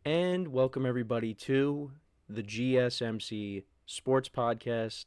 And welcome everybody to the GSMC Sports Podcast.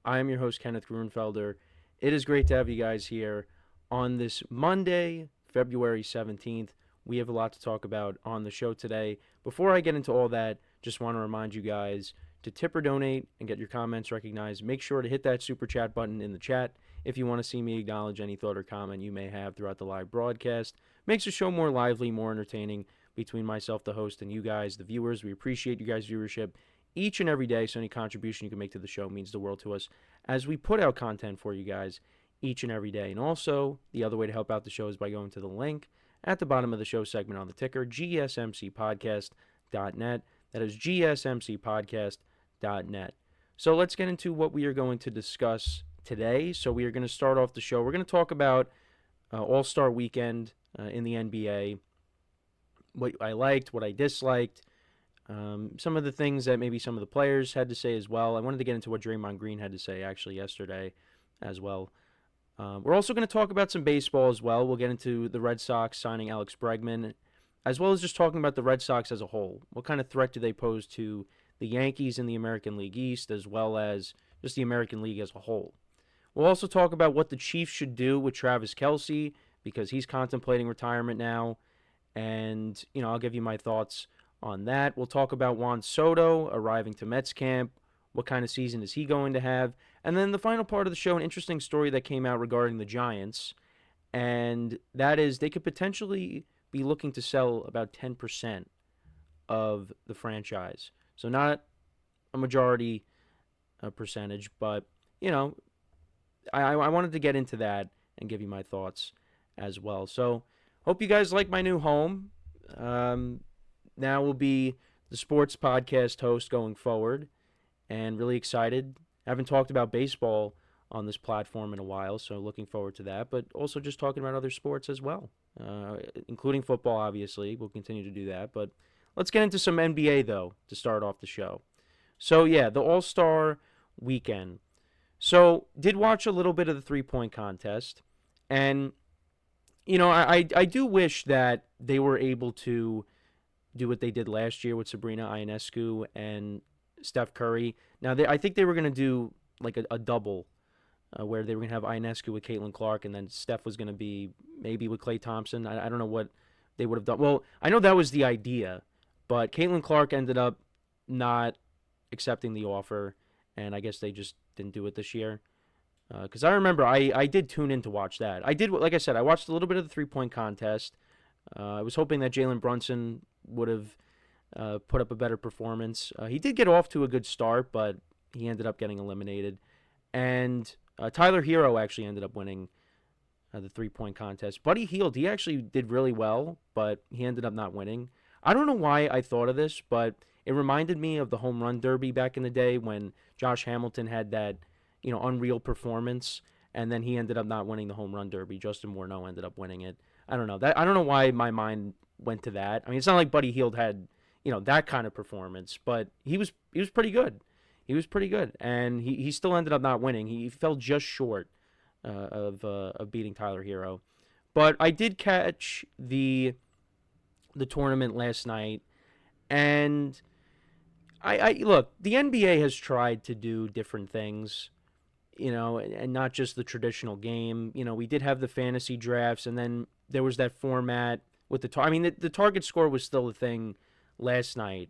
I am your host, Kenneth Grunfelder. It is great to have you guys here on this Monday, February 17th. We have a lot to talk about on the show today. Before I get into all that, just want to remind you guys to tip or donate and get your comments recognized. Make sure to hit that super chat button in the chat if you want to see me acknowledge any thought or comment you may have throughout the live broadcast. Makes the show more lively, more entertaining between myself, the host, and you guys, the viewers. We appreciate you guys' viewership each and every day, so any contribution you can make to the show means the world to us as we put out content for you guys each and every day. And also, the other way to help out the show is by going to the link at the bottom of the show segment on the ticker, GSMCPodcast.net. That is GSMCPodcast.net. So let's get into what we are going to discuss today. So we are going to start off the show. We're going to talk about All-Star Weekend in the NBA, what I liked, what I disliked, some of the things that maybe some of the players had to say as well. I wanted to get into what Draymond Green had to say actually yesterday as well. We're also going to talk about some baseball as well. We'll get into the Red Sox signing Alex Bregman, as well as just talking about the Red Sox as a whole. What kind of threat do they pose to the Yankees in the American League East, as well as just the American League as a whole. We'll also talk about what the Chiefs should do with Travis Kelce, because he's contemplating retirement now. And, I'll give you my thoughts on that. We'll talk about Juan Soto arriving to Mets camp. What kind of season is he going to have? And then the final part of the show, an interesting story that came out regarding the Giants. And that is they could potentially be looking to sell about 10% of the franchise. So not a majority percentage, but, I wanted to get into that and give you my thoughts as well. So hope you guys like my new home. Now we'll be the sports podcast host going forward, and really excited. Haven't talked about baseball on this platform in a while, so looking forward to that, but also just talking about other sports as well, including football, obviously. We'll continue to do that, but let's get into some NBA, though, to start off the show. So, yeah, the All-Star Weekend. So, did watch a little bit of the three-point contest, and I do wish that they were able to do what they did last year with Sabrina Ionescu and Steph Curry. Now, I think they were going to do like a double where they were going to have Ionescu with Caitlin Clark, and then Steph was going to be maybe with Klay Thompson. I don't know what they would have done. Well, I know that was the idea, but Caitlin Clark ended up not accepting the offer, and I guess they just didn't do it this year. Because I remember I did tune in to watch that. I did, like I said, I watched a little bit of the three-point contest. I was hoping that Jalen Brunson would have put up a better performance. He did get off to a good start, but he ended up getting eliminated. And Tyler Hero actually ended up winning the three-point contest. Buddy Hield, he actually did really well, but he ended up not winning. I don't know why I thought of this, but it reminded me of the home run derby back in the day when Josh Hamilton had that unreal performance, and then he ended up not winning the home run derby. Justin Morneau ended up winning it. I don't know. I don't know why my mind went to that. I mean, it's not like Buddy Hield had, that kind of performance, but he was pretty good. He was pretty good, and he still ended up not winning. He fell just short of beating Tyler Hero. But I did catch the tournament last night, and I look, the NBA has tried to do different things, and not just the traditional game. We did have the fantasy drafts, and then there was that format with the the target score was still a thing last night,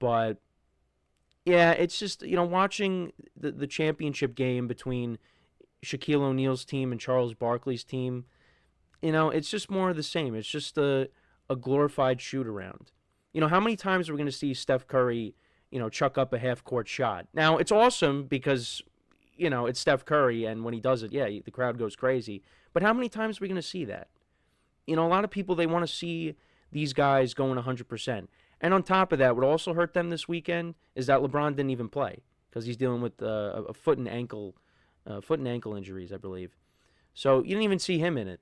but yeah, it's just watching the championship game between Shaquille O'Neal's team and Charles Barkley's team. It's just more of the same. It's just a glorified shoot around. How many times are we going to see Steph Curry, chuck up a half court shot? Now it's awesome because it's Steph Curry, and when he does it, yeah, the crowd goes crazy. But how many times are we going to see that? A lot of people, they want to see these guys going 100%. And on top of that, what also hurt them this weekend is that LeBron didn't even play because he's dealing with a foot and ankle injuries, I believe. So you didn't even see him in it.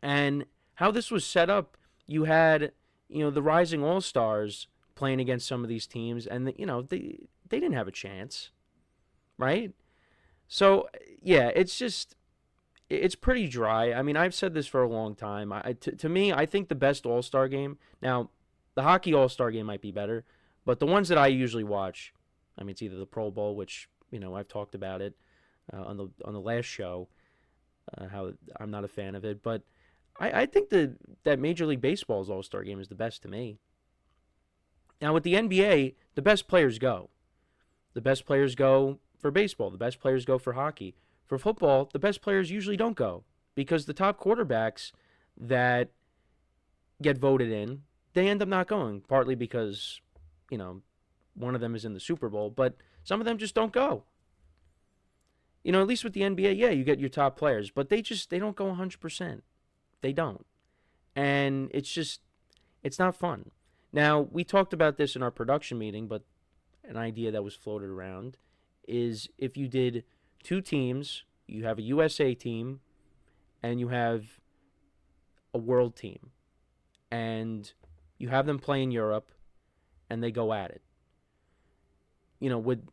And how this was set up, you had the rising All-Stars playing against some of these teams, and they didn't have a chance, right? So yeah, it's pretty dry. I mean, I've said this for a long time. To me, I think the best All-Star game. Now, the hockey All-Star game might be better, but the ones that I usually watch, I mean, it's either the Pro Bowl, which I've talked about it on the last show, how I'm not a fan of it, but I think that Major League Baseball's All-Star game is the best to me. Now with the NBA, the best players go. The best players go for baseball. The best players go for hockey. For football, the best players usually don't go because the top quarterbacks that get voted in, they end up not going, partly because, one of them is in the Super Bowl, but some of them just don't go. At least with the NBA, yeah, you get your top players, but they don't go 100%. They don't. And it's not fun. Now, we talked about this in our production meeting, but an idea that was floated around is if you did two teams, you have a USA team and you have a world team, and you have them play in Europe and they go at it. Would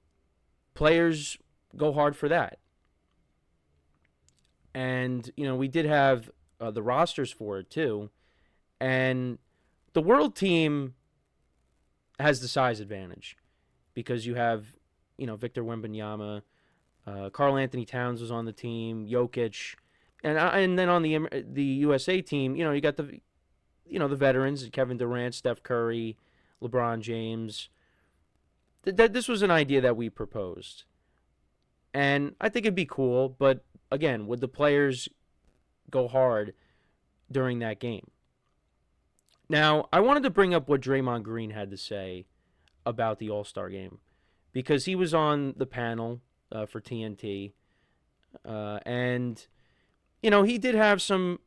players go hard for that? And, we did have the rosters for it too. And the world team has the size advantage because you have, Victor Wembanyama, Karl Anthony Towns was on the team, Jokic, and then on the USA team, you got the veterans, Kevin Durant, Steph Curry, LeBron James. This was an idea that we proposed. And I think it'd be cool, but again, would the players go hard during that game? Now, I wanted to bring up what Draymond Green had to say about the All-Star game because he was on the panel for TNT, and he did have some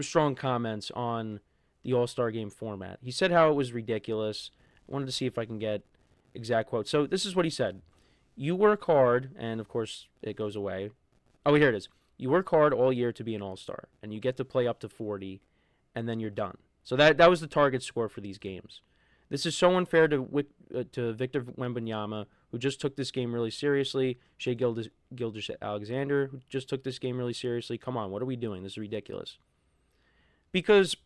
strong comments on the All-Star game format. He said how it was ridiculous. I wanted to see if I can get exact quotes. So this is what he said. You work hard, and of course it goes away. Oh, here it is. You work hard all year to be an All-Star, and you get to play up to 40, and then you're done. So that was the target score for these games. This is so unfair to Victor Wembanyama, who just took this game really seriously. Shai Gilgeous-Alexander, who just took this game really seriously. Come on, what are we doing? This is ridiculous. Because,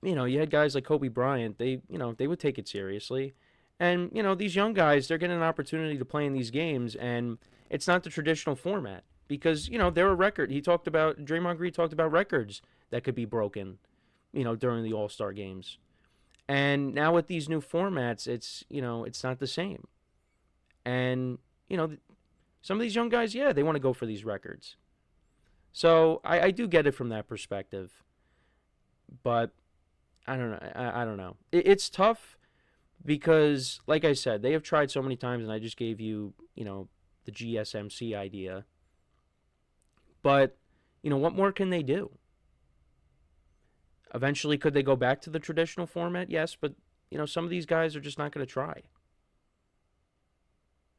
you had guys like Kobe Bryant. They would take it seriously. And, these young guys, they're getting an opportunity to play in these games, and it's not the traditional format. Because, they're a record. Draymond Green talked about records that could be broken, during the All-Star games. And now with these new formats, it's not the same. And, some of these young guys, yeah, they want to go for these records. So I do get it from that perspective. But I don't know. I don't know. It's tough because, like I said, they have tried so many times, and I just gave you, the GSMC idea. But, what more can they do? Eventually, could they go back to the traditional format? Yes, but, some of these guys are just not going to try.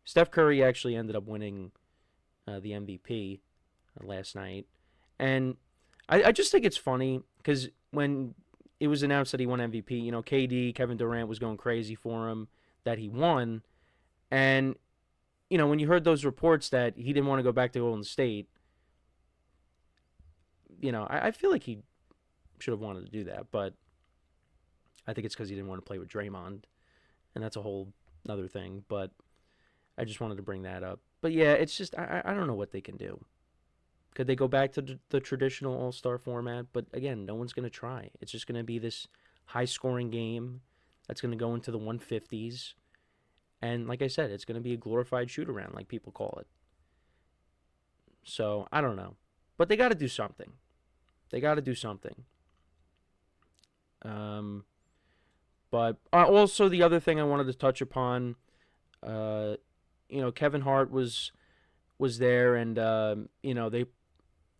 Steph Curry actually ended up winning the MVP last night. And I just think it's funny because when it was announced that he won MVP, KD, Kevin Durant was going crazy for him that he won. And, when you heard those reports that he didn't want to go back to Golden State, I feel like he should have wanted to do that, but I think it's because he didn't want to play with Draymond, and that's a whole other thing, but I just wanted to bring that up. But yeah, it's just, I don't know what they can do. Could they go back to the traditional All-Star format? But again, no one's going to try. It's just going to be this high-scoring game that's going to go into the 150s, and like I said, it's going to be a glorified shoot-around, like people call it. So, I don't know. But they got to do something. They got to do something. But also the other thing I wanted to touch upon, Kevin Hart was there, and they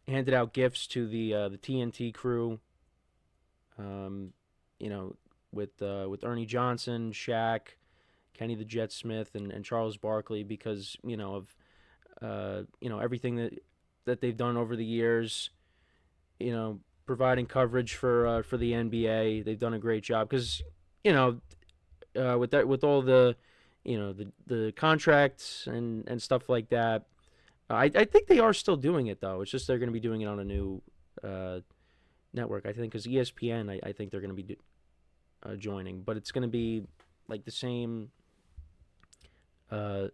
handed out gifts to the TNT crew. With Ernie Johnson, Shaq, Kenny the Jet Smith, and Charles Barkley because of everything that they've done over the years. Providing coverage for the NBA. They've done a great job because, with all the, the contracts and stuff like that. I think they are still doing it though. It's just they're going to be doing it on a new network. I think because ESPN. I think they're going to be joining, but it's going to be like the same. Uh,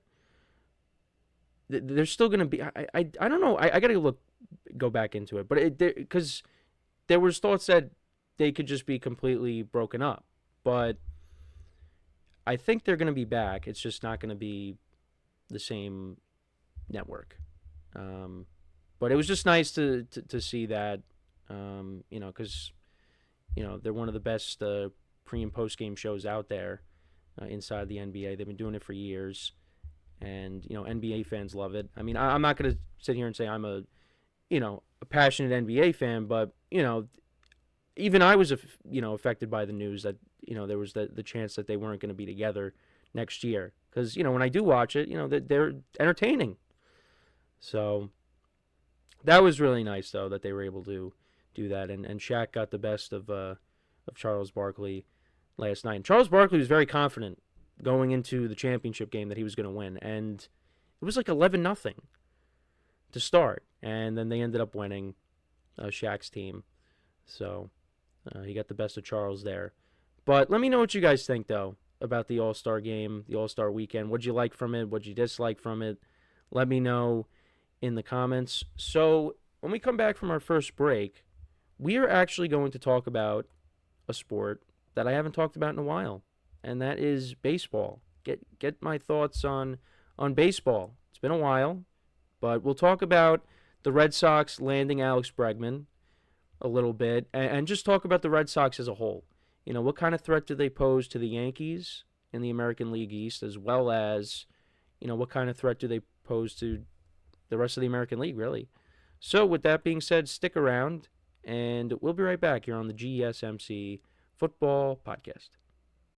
there's still going to be. I don't know. I got to go back into it, but because there was thoughts that they could just be completely broken up, but I think they're going to be back. It's just not going to be the same network. Um, but it was just nice to see that, because they're one of the best pre and post game shows out there inside the NBA. They've been doing it for years, and NBA fans love it. I mean, I'm not gonna sit here and say I'm a passionate NBA fan, but even I was affected by the news that there was the chance that they weren't going to be together next year, because when I do watch it, they're entertaining. So that was really nice, though, that they were able to do that, and Shaq got the best of Charles Barkley last night. And Charles Barkley was very confident going into the championship game that he was going to win, and it was like 11-0 to start, and then they ended up winning Shaq's team. So he got the best of Charles there. But let me know what you guys think, though, about the All-Star game, the All-Star weekend. What'd you like from it? What'd you dislike from it? Let me know in the comments. So when we come back from our first break, we are actually going to talk about a sport that I haven't talked about in a while, and that is baseball. Get my thoughts on baseball. It's been a while, but we'll talk about the Red Sox landing Alex Bregman a little bit, and just talk about the Red Sox as a whole. What kind of threat do they pose to the Yankees in the American League East, as well as, what kind of threat do they pose to the rest of the American League, really. So with that being said, stick around, and we'll be right back here on the GSMC Football Podcast.